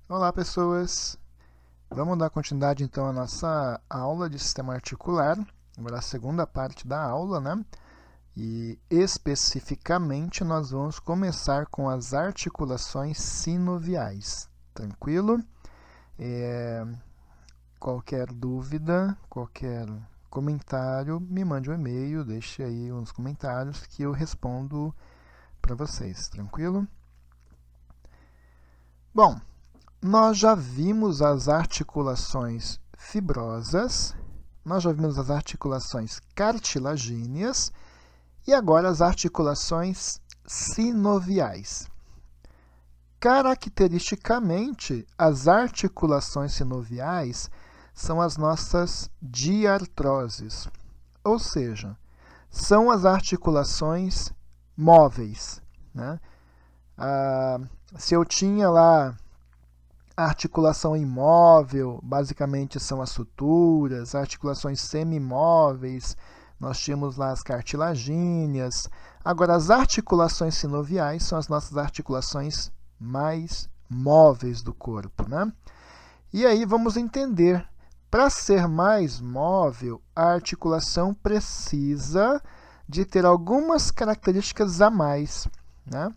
Olá, pessoas! Vamos dar continuidade então à nossa aula de sistema articular, agora a segunda parte da aula, né? E especificamente nós vamos começar com as articulações sinoviais, tranquilo? Qualquer dúvida, qualquer comentário, me mande um e-mail, deixe aí uns comentários que eu respondo para vocês, tranquilo? Bom, nós já vimos as articulações fibrosas, nós já vimos as articulações cartilagíneas e agora as articulações sinoviais. Caracteristicamente, as articulações sinoviais são as nossas diartroses, ou seja, são as articulações móveis, né? Se eu tinha lá a articulação imóvel, basicamente são as suturas, articulações semi-móveis, nós tínhamos lá as cartilagíneas. Agora, as articulações sinoviais são as nossas articulações mais móveis do corpo, né? E aí vamos entender, para ser mais móvel, a articulação precisa de ter algumas características a mais, né?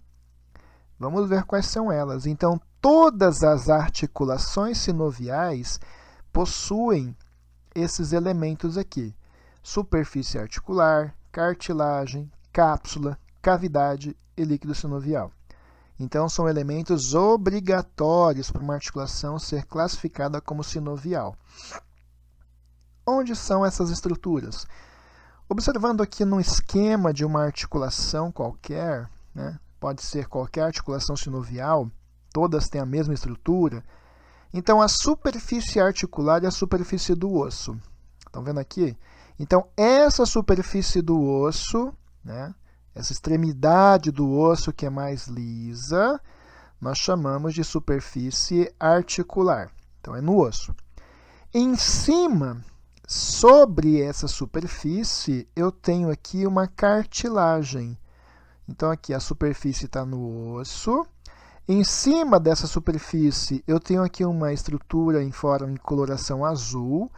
Vamos ver quais são elas. Então, todas as articulações sinoviais possuem esses elementos aqui: superfície articular, cartilagem, cápsula, cavidade e líquido sinovial. Então, são elementos obrigatórios para uma articulação ser classificada como sinovial. Onde são essas estruturas? Observando aqui no esquema de uma articulação qualquer, né? Pode ser qualquer articulação sinovial, todas têm a mesma estrutura. Então, a superfície articular é a superfície do osso. Estão vendo aqui? Então, essa superfície do osso, né, essa extremidade do osso que é mais lisa, nós chamamos de superfície articular. Então, é no osso. Em cima, sobre essa superfície, eu tenho aqui uma cartilagem. Então, aqui a superfície está no osso. Em cima dessa superfície, eu tenho aqui uma estrutura em forma de coloração azul.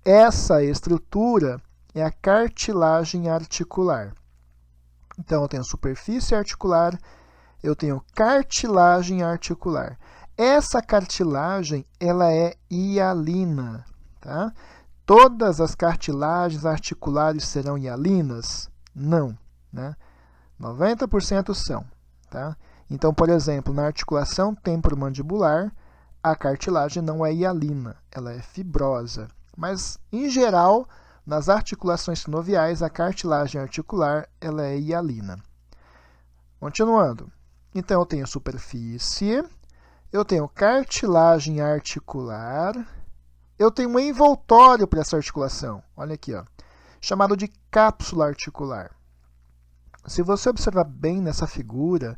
Essa estrutura é a cartilagem articular. Então, eu tenho superfície articular, eu tenho cartilagem articular. Essa cartilagem, ela é hialina, tá? Todas as cartilagens articulares serão hialinas? Não, né? 90% são, tá? Então, por exemplo, na articulação temporomandibular, a cartilagem não é hialina, ela é fibrosa. Mas, em geral, nas articulações sinoviais, a cartilagem articular ela é hialina. Continuando. Então, eu tenho superfície, eu tenho cartilagem articular, eu tenho um envoltório para essa articulação. Olha aqui, ó, chamado de cápsula articular. Se você observar bem nessa figura,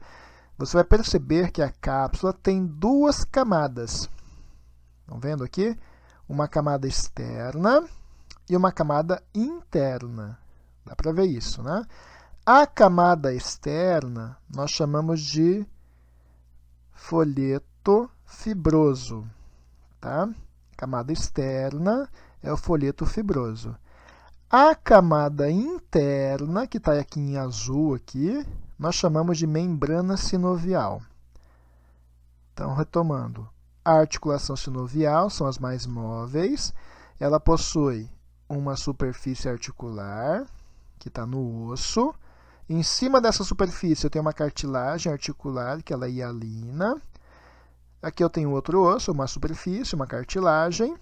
você vai perceber que a cápsula tem duas camadas. Estão vendo aqui? Uma camada externa e uma camada interna. Dá para ver isso, né? A camada externa nós chamamos de folheto fibroso. Tá? Camada externa é o folheto fibroso. A camada interna, que está aqui em azul, aqui, nós chamamos de membrana sinovial. Então, retomando, a articulação sinovial são as mais móveis. Ela possui uma superfície articular, que está no osso. Em cima dessa superfície eu tenho uma cartilagem articular, que ela é hialina. Aqui eu tenho outro osso, uma superfície, uma cartilagem.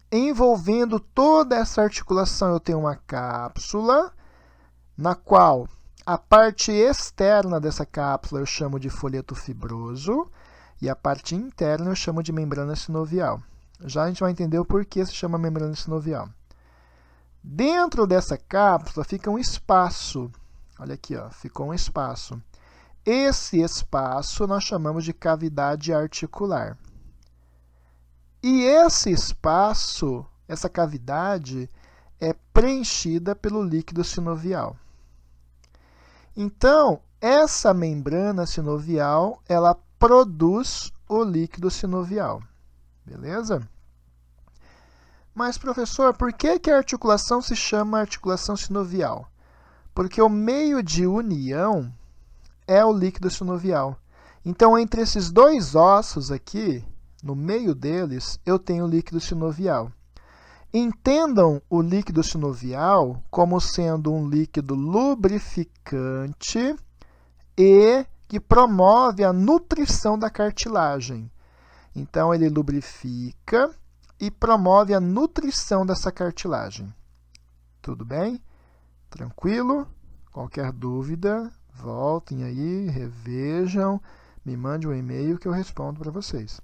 Envolvendo toda essa articulação, eu tenho uma cápsula, na qual a parte externa dessa cápsula eu chamo de folheto fibroso e a parte interna eu chamo de membrana sinovial. Já a gente vai entender o porquê se chama membrana sinovial. Dentro dessa cápsula fica um espaço. Olha aqui, ó, ficou um espaço. Esse espaço nós chamamos de cavidade articular. E esse espaço, essa cavidade, é preenchida pelo líquido sinovial. Então, essa membrana sinovial, ela produz o líquido sinovial. Beleza? Mas, professor, por que a articulação se chama articulação sinovial? Porque o meio de união é o líquido sinovial. Então, entre esses dois ossos aqui, no meio deles, eu tenho o líquido sinovial. Entendam o líquido sinovial como sendo um líquido lubrificante e que promove a nutrição da cartilagem. Então, ele lubrifica e promove a nutrição dessa cartilagem. Tudo bem? Tranquilo? Qualquer dúvida, voltem aí, revejam, me mande um e-mail que eu respondo para vocês.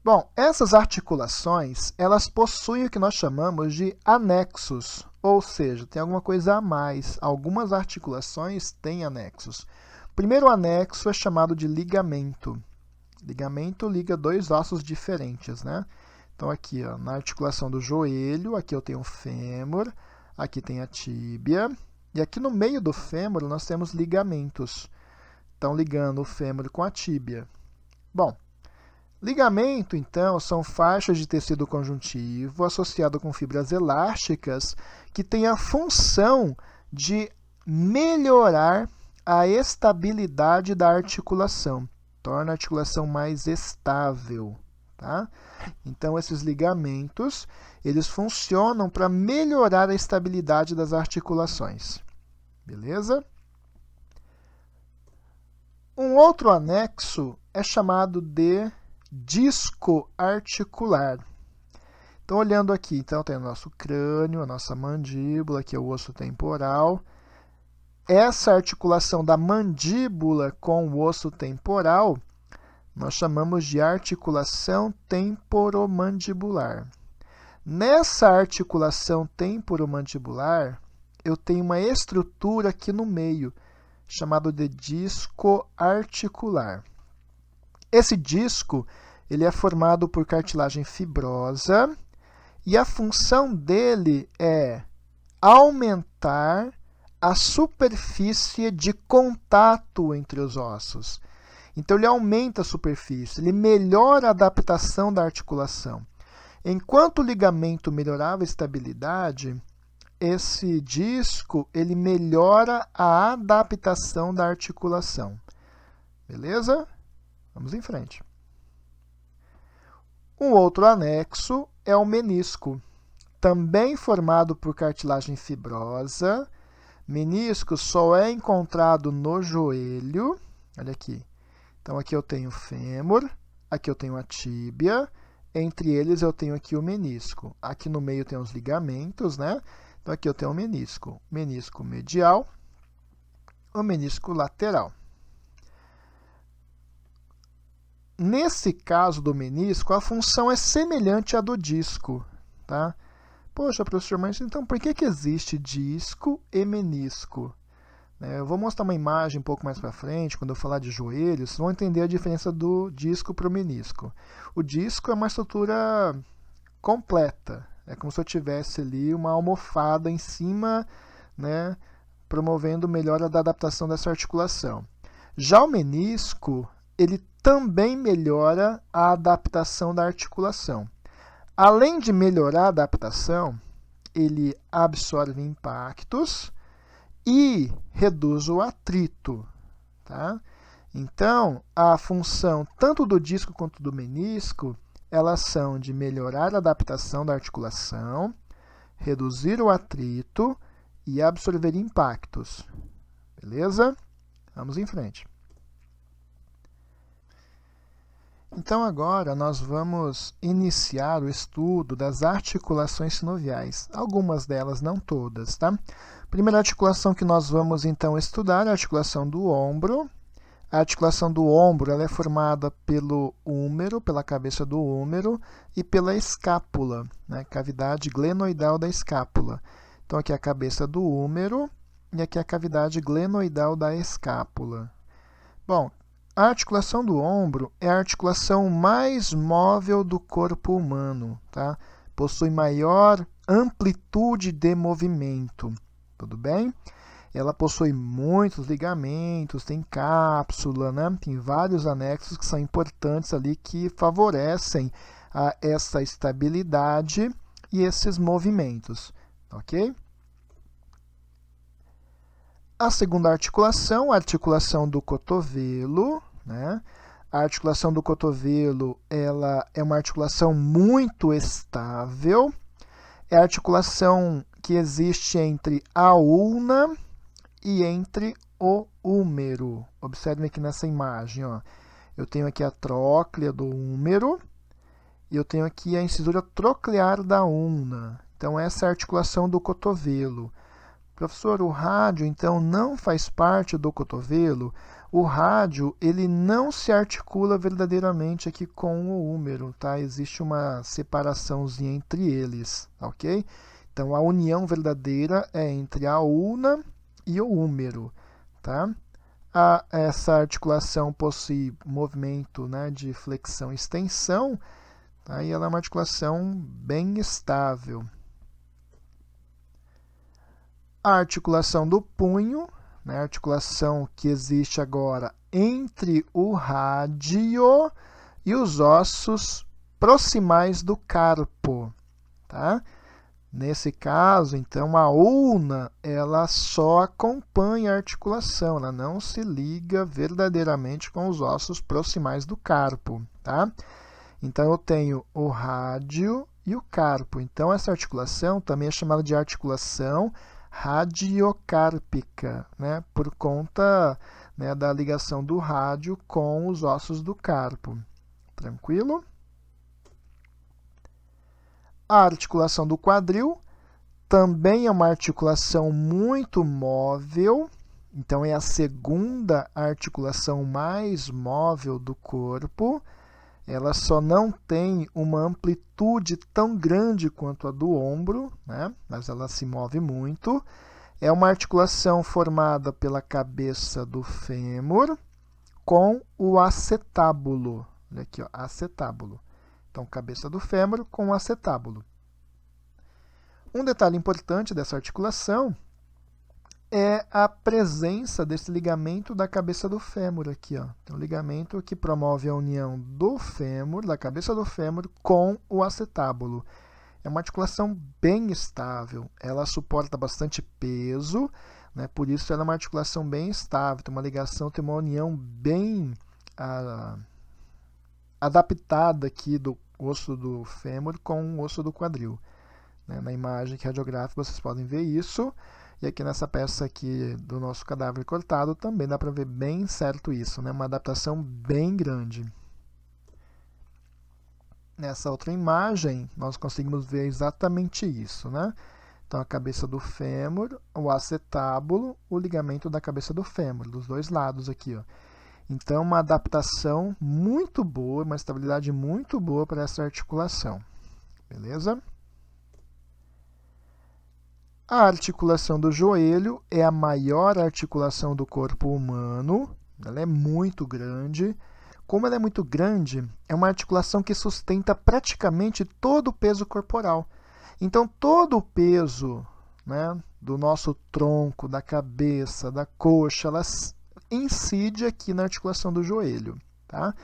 Bom, essas articulações, elas possuem o que nós chamamos de anexos, ou seja, tem alguma coisa a mais. Algumas articulações têm anexos. O primeiro anexo é chamado de ligamento. Ligamento liga dois ossos diferentes, né? Então, aqui, ó, na articulação do joelho, aqui eu tenho o fêmur, aqui tem a tíbia, e aqui no meio do fêmur nós temos ligamentos. Então, ligando o fêmur com a tíbia. Bom, ligamento, então, são faixas de tecido conjuntivo associado com fibras elásticas que têm a função de melhorar a estabilidade da articulação. Torna a articulação mais estável. Tá? Então, esses ligamentos, eles funcionam para melhorar a estabilidade das articulações. Beleza? Um outro anexo é chamado de disco articular. Então, olhando aqui, então, tem o nosso crânio, a nossa mandíbula, aqui é o osso temporal. Essa articulação da mandíbula com o osso temporal, nós chamamos de articulação temporomandibular. Nessa articulação temporomandibular, eu tenho uma estrutura aqui no meio, chamada de disco articular. Esse disco, ele é formado por cartilagem fibrosa e a função dele é aumentar a superfície de contato entre os ossos. Então, ele aumenta a superfície, ele melhora a adaptação da articulação. Enquanto o ligamento melhorava a estabilidade, esse disco ele melhora a adaptação da articulação. Beleza? Vamos em frente. Um outro anexo é o menisco, também formado por cartilagem fibrosa. Menisco só é encontrado no joelho. Olha aqui. Então, aqui eu tenho o fêmur, aqui eu tenho a tíbia, entre eles eu tenho aqui o menisco. Aqui no meio tem os ligamentos, né? Então, aqui eu tenho o menisco. Menisco medial, o menisco lateral. Nesse caso do menisco, a função é semelhante à do disco, tá? Poxa, professor, mas então por que existe disco e menisco? Eu vou mostrar uma imagem um pouco mais para frente, quando eu falar de joelhos, vocês vão entender a diferença do disco para o menisco. O disco é uma estrutura completa, é como se eu tivesse ali uma almofada em cima, né, promovendo melhora da adaptação dessa articulação. Já o menisco, ele também melhora a adaptação da articulação. Além de melhorar a adaptação, ele absorve impactos e reduz o atrito. Tá? Então, a função tanto do disco quanto do menisco, elas são de melhorar a adaptação da articulação, reduzir o atrito e absorver impactos. Beleza? Vamos em frente. Então, agora nós vamos iniciar o estudo das articulações sinoviais. Algumas delas, não todas, tá? A primeira articulação que nós vamos, então, estudar é a articulação do ombro. A articulação do ombro ela é formada pelo húmero, pela cabeça do húmero, e pela escápula, né? Cavidade glenoidal da escápula. Então, aqui é a cabeça do húmero e aqui é a cavidade glenoidal da escápula. Bom, a articulação do ombro é a articulação mais móvel do corpo humano, tá? Possui maior amplitude de movimento, tudo bem? ela possui muitos ligamentos, tem cápsula, né? Tem vários anexos que são importantes ali que favorecem essa estabilidade e esses movimentos, ok? A segunda articulação, a articulação do cotovelo, né? A articulação do cotovelo, ela é uma articulação muito estável. É a articulação que existe entre a ulna e entre o húmero. Observem aqui nessa imagem, ó. Eu tenho aqui a tróclea do húmero e eu tenho aqui a incisura troclear da ulna. Então, essa é a articulação do cotovelo. Professor, o rádio, então, não faz parte do cotovelo? O rádio, ele não se articula verdadeiramente aqui com o húmero, tá? Existe uma separaçãozinha entre eles, ok? Então, a união verdadeira é entre a ulna e o húmero, tá? Essa articulação possui movimento, né, de flexão e extensão, tá? E ela é uma articulação bem estável. A articulação do punho, né, a articulação que existe agora entre o rádio e os ossos proximais do carpo, tá? Nesse caso, então, a ulna, ela só acompanha a articulação, ela não se liga verdadeiramente com os ossos proximais do carpo, tá? Então, eu tenho o rádio e o carpo. Então, essa articulação também é chamada de articulação radiocárpica, né? Por conta, né, da ligação do rádio com os ossos do carpo. Tranquilo? A articulação do quadril também é uma articulação muito móvel, então é a segunda articulação mais móvel do corpo. Ela só não tem uma amplitude tão grande quanto a do ombro, né? Mas ela se move muito. É uma articulação formada pela cabeça do fêmur com o acetábulo. Olha aqui, ó, acetábulo. Então, cabeça do fêmur com o acetábulo. Um detalhe importante dessa articulação é a presença desse ligamento da cabeça do fêmur aqui, ó. Então, o ligamento que promove a união do fêmur, da cabeça do fêmur, com o acetábulo. É uma articulação bem estável, ela suporta bastante peso, né? Por isso ela é uma articulação bem estável, tem uma ligação, tem uma união bem adaptada aqui do osso do fêmur com o osso do quadril. Né? Na imagem radiográfica vocês podem ver isso. E aqui nessa peça aqui do nosso cadáver cortado também dá para ver bem certo isso, né? Uma adaptação bem grande. Nessa outra imagem, nós conseguimos ver exatamente isso, né? Então, a cabeça do fêmur, o acetábulo, o ligamento da cabeça do fêmur, dos dois lados aqui, ó. Então, uma adaptação muito boa, uma estabilidade muito boa para essa articulação. Beleza? A articulação do joelho é a maior articulação do corpo humano, ela é muito grande. Como ela é muito grande, é uma articulação que sustenta praticamente todo o peso corporal. Então, todo o peso, né, do nosso tronco, da cabeça, da coxa, ela incide aqui na articulação do joelho. Tá?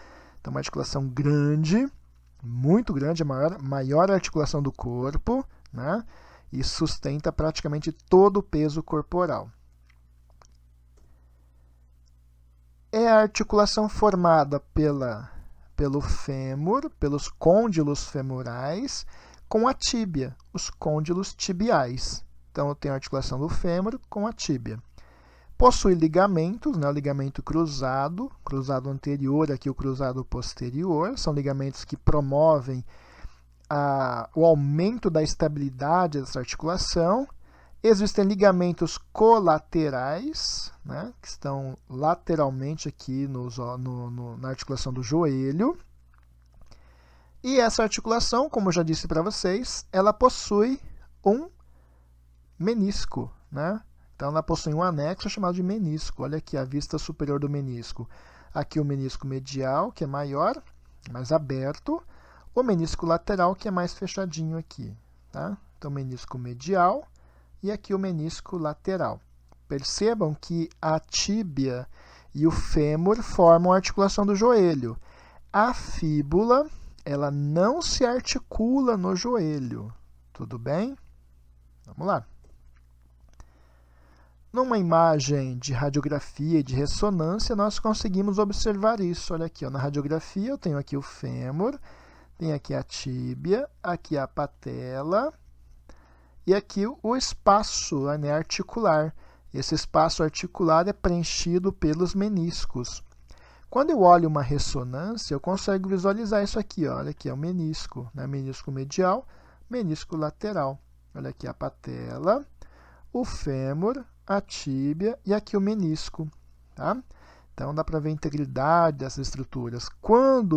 Então, uma articulação grande, muito grande, a maior articulação do corpo, né? E sustenta praticamente todo o peso corporal. É a articulação formada pelo fêmur, pelos côndilos femorais, com a tíbia, os côndilos tibiais. Então, eu tenho a articulação do fêmur com a tíbia. Possui ligamentos, né, o ligamento cruzado anterior, aqui o cruzado posterior, são ligamentos que promovem o aumento da estabilidade dessa articulação. Existem ligamentos colaterais, né, que estão lateralmente aqui na articulação do joelho. E essa articulação, como eu já disse para vocês, ela possui um menisco, né? Então, ela possui um anexo chamado de menisco. Olha aqui a vista superior do menisco. Aqui o menisco medial, que é maior, mais aberto. O menisco lateral, que é mais fechadinho aqui. Tá? Então, menisco medial e aqui o menisco lateral. Percebam que a tíbia e o fêmur formam a articulação do joelho. A fíbula, ela não se articula no joelho. Tudo bem? Vamos lá. Numa imagem de radiografia e de ressonância, nós conseguimos observar isso. Olha aqui, ó, na radiografia eu tenho aqui o fêmur, tenho aqui a tíbia, aqui a patela e aqui o espaço, né, articular. Esse espaço articular é preenchido pelos meniscos. Quando eu olho uma ressonância, eu consigo visualizar isso aqui. Ó. Olha aqui, é o menisco, né? Menisco medial, menisco lateral. Olha aqui a patela, o fêmur, a tíbia e aqui o menisco. Tá? Então, dá para ver a integridade dessas estruturas.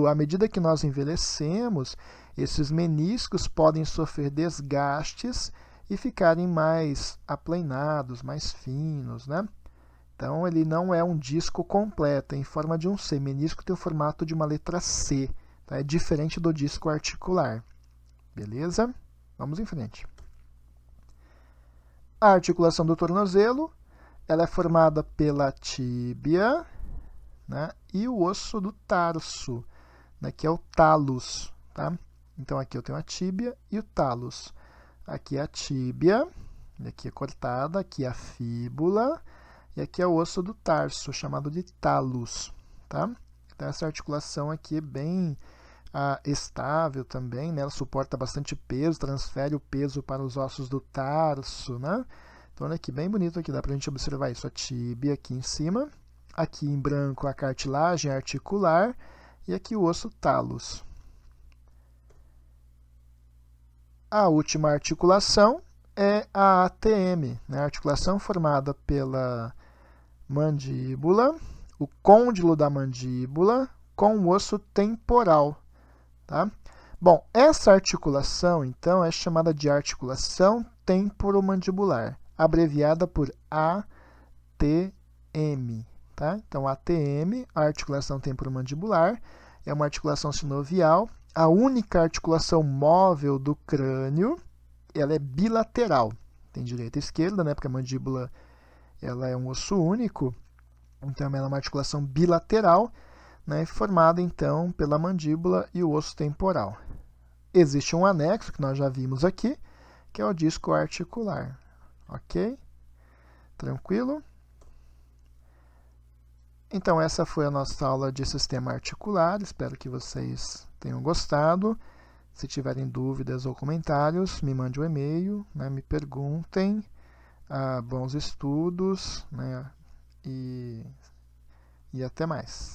À medida que nós envelhecemos, esses meniscos podem sofrer desgastes e ficarem mais aplainados, mais finos, né? Então, ele não é um disco completo, é em forma de um C. Menisco tem o formato de uma letra C. Tá? É diferente do disco articular. Beleza? Vamos em frente. A articulação do tornozelo, ela é formada pela tíbia, né, e o osso do tarso, né, que é o talos. Tá? Então, aqui eu tenho a tíbia e o talos. Aqui é a tíbia, aqui é cortada, aqui é a fíbula, e aqui é o osso do tarso, chamado de talos. Tá? Então, essa articulação aqui é bem estável também, né? Ela suporta bastante peso, transfere o peso para os ossos do tarso. Né? Então, olha aqui, bem bonito aqui, dá para a gente observar isso. A tíbia aqui em cima, aqui em branco a cartilagem articular, e aqui o osso talos. A última articulação é a ATM, né? A articulação formada pela mandíbula, o côndilo da mandíbula com o osso temporal. Tá? Bom, essa articulação, então, é chamada de articulação temporomandibular, abreviada por ATM. Tá? Então, ATM, a articulação temporomandibular, é uma articulação sinovial, a única articulação móvel do crânio, ela é bilateral. Tem direita e esquerda, né? Porque a mandíbula ela é um osso único, então ela é uma articulação bilateral, né, formada então pela mandíbula e o osso temporal. Existe um anexo que nós já vimos aqui, que é o disco articular. Ok? Tranquilo? Então, essa foi a nossa aula de sistema articular. Espero que vocês tenham gostado. Se tiverem dúvidas ou comentários, me mande um e-mail, né, me perguntem. Bons estudos, né, e até mais.